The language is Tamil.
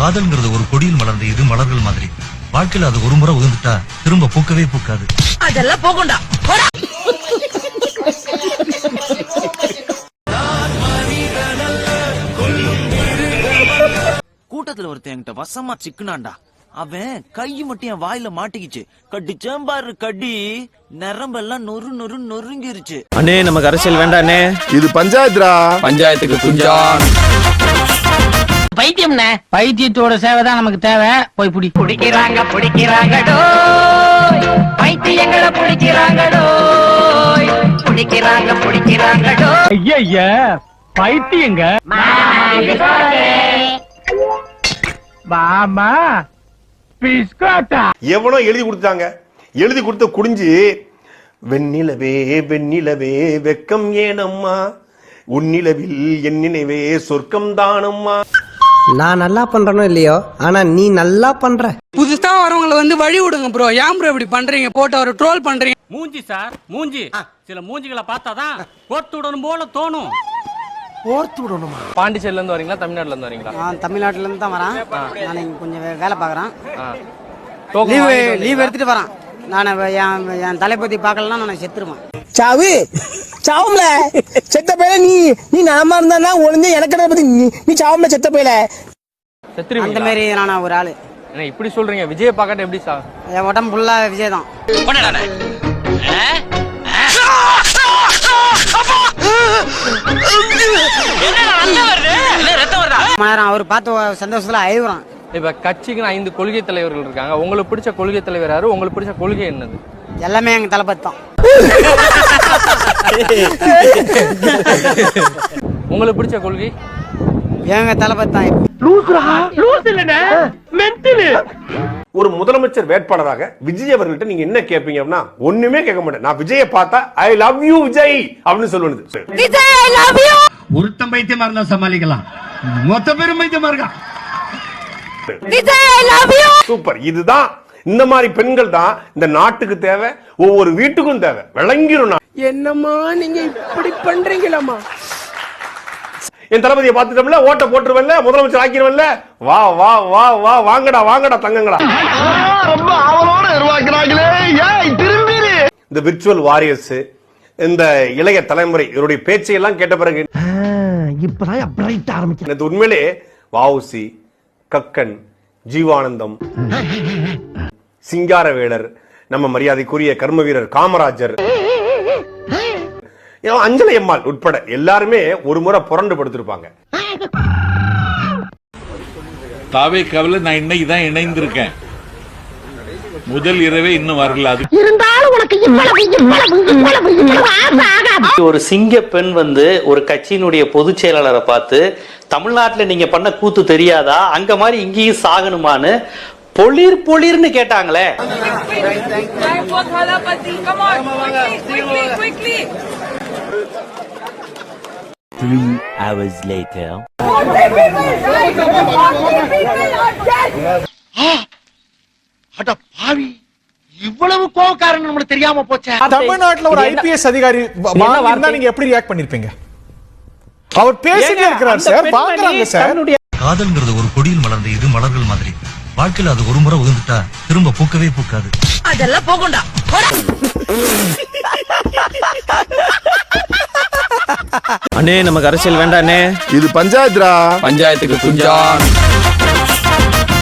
காதல்ங்கிறது ஒரு கொடியில் மலர்ந்த இது மலர்கள் மாதிரி. வாழ்க்கையில அது ஒரு முறை உதிர்ந்துட்டா திரும்ப பூக்கவே பூக்காது. அதெல்லாம் போகும்டா. கூட்டத்துல ஒருத்தன் என்கிட்ட வசமா சிக்குனாண்டா. அவன் கை மட்டும் என் வாயில மாட்டிக்கிச்சு. கடிச்சேம்பாரு கடி நரம்பெல்லாம் நொறு நொறு நொறுங்கிருச்சு. அண்ணே நமக்கு அரசியல் வேண்டாண்ணே. இது பஞ்சாயத்துடா. பஞ்சாயத்துக்கு குஞ்சான். பைத்தியம்னே. பைத்தியத்தோட சேவைதான் நமக்கு தேவை. போய் பிடிக்கிறாங்கடோ பைத்தியங்களை பிடிக்கிறாங்கடோ ஐயா பைத்தியங்க மாமா பிஸ்கோட்டா எவனோ எழுதி கொடுத்தாங்க. எழுதி கொடுத்த குடிஞ்சு வெண்ணிலவே வெண்ணிலவே வெக்கம் ஏனம்மா உன்னிலவில் என் நினைவே சொர்க்கம் தானம்மா. நான் நல்லா பண்றனோ இல்லையோ, ஆனா நீ நல்லா பண்ற. புதுசா வரவங்களை வந்து வழி விடுங்க ப்ரோ. ஏன் ப்ரோ இப்படி பண்றீங்க? போட்டு அவரை ட்ரோல் பண்றீங்க. மூஞ்சி சார் மூஞ்சி. சில மூஞ்சிகளை பார்த்தாதான் கோர்த்து விடணும் போல தோணும். ஓர்த்து விடணுமா? பாண்டிச்சேரில இருந்து வரீங்களா தமிழ்நாட்டுல இருந்து வரீங்களா? நான் தமிழ்நாட்டுல இருந்து தான் வரேன். நான் இங்க கொஞ்சம் வேலை பாக்குறேன். லீவ் எடுத்துட்டு வரேன். நான் என் தலைப்பதி பார்க்கலாம் நான் செத்துருவேன். சாவு சாவும்ல செத்த பையல. நீ நாம இருந்தா ஒளிஞ்சு எனக்கு பத்தி நீ சாவும்ல செத்த பையல. அந்த மாதிரி நான் ஒரு ஆளு. என்ன இப்படி சொல்றீங்க? விஜய பாக்கட்ட எப்படி சார்? என் உடம்பு ஃபுல்லா விஜய் தான். அவர் பார்த்து சந்தோஷத்துல அழுகுறான். இப்ப கட்சிக்கு 5 கொள்கை தலைவர்கள் இருக்காங்க. உங்களுக்கு பிடிச்ச கொள்கை தலைவர் யாரு? உங்களுக்கு பிடிச்ச கொள்கை என்னது? எல்லாமே எங்க தளபதி தான். உங்களுக்கு பிடிச்ச கொள்கை? எங்க தளபதி தான். ஒரு முதலமைச்சர் வேட்பாளராக விஜய் அவர்கள்ட்ட நீங்க என்ன கேட்பீங்க அப்படின்னா, ஒண்ணுமே கேட்க மாட்டேன். நான் விஜயை பார்த்தா ஐ லவ் யூ விஜய் அப்படின்னு சொல்லுவது. Vijay I love you. ஒருத்தன் பைத்தியமா இருந்தா சமாளிக்கலாம், மொத்த பேரும் பைத்தியமா இருக்கா. Vijay I love you. Super. இதுதான் இந்த மாதிரி பெண்கள் தான் இந்த நாட்டுக்கு தேவை, ஒவ்வொரு வீட்டுக்கும் தேவை. விளங்கிரும். என்னம்மா நீங்க இப்படி பண்றீங்களாமா? என் தளபதியை பார்த்துட்டோம்ல, ஓட்ட போட்டுருவல்ல, முதலமைச்சர் ஆக்கிடுவல்ல. வா வா வா வா வாங்கடா வாங்கடா தங்கங்களா. ரொம்ப ஆவலோட உருவாக்குறாங்களே. ஏய் திரும்பி இந்த விர்ச்சுவல் வாரியர்ஸ், இந்த இளைய தலைமுறை இவருடைய பேச்சையெல்லாம் கேட்ட பிறகு இப்பதான் பிரைட் ஆரம்பிச்சு. உண்மையிலே வஉசி, கக்கன், ஜீவானந்தம், சிங்காரவேலர், நம்ம மரியாதைக்குரிய கர்ம வீரர் காமராஜர், அஞ்சலி அம்மாள் உட்பட எல்லாருமே ஒரு முறை புரண்டு படுத்திருப்பாங்க. தாவே கவலை நான் இன்னைக்கு தான் இணைந்திருக்கேன். முதல் இரவே இன்னும் வரல. அது ஒரு சிங்க பெண் வந்து ஒரு கட்சியினுடைய பொதுச் செயலாளரை பார்த்து, தமிழ்நாட்டுல நீங்க பண்ண கூத்து தெரியாதா, அங்க மாதிரி இங்கேயும் சாகணுமான்னு பொளிர் பொளிர்னு கேட்டாங்களே. இவ்வளவு கோவக்காரன் நம்மளுக்கு தெரியாம போச்சு. தமிழ்நாட்டுல ஒரு ஐபிஎஸ் அதிகாரி வாங்கினா நீங்க எப்படி ரியாக்ட் பண்ணிருப்பீங்க? அவர் பேசிட்டே இருக்கிறார் சார், வாங்குறாங்க சார். காதல்ங்கிறது ஒரு கொடியில் மலர்ந்த இது மலர்கள் மாதிரி. வாழ்க்கையில அது ஒரு முறை உதிர்ந்துட்டா திரும்ப பூக்கவே பூக்காது. அதெல்லாம் போகும்டா. அண்ணே நமக்கு அரசியல் வேண்டாண்ணே. இது பஞ்சாயத்துடா. பஞ்சாயத்துக்கு குஞ்சான்.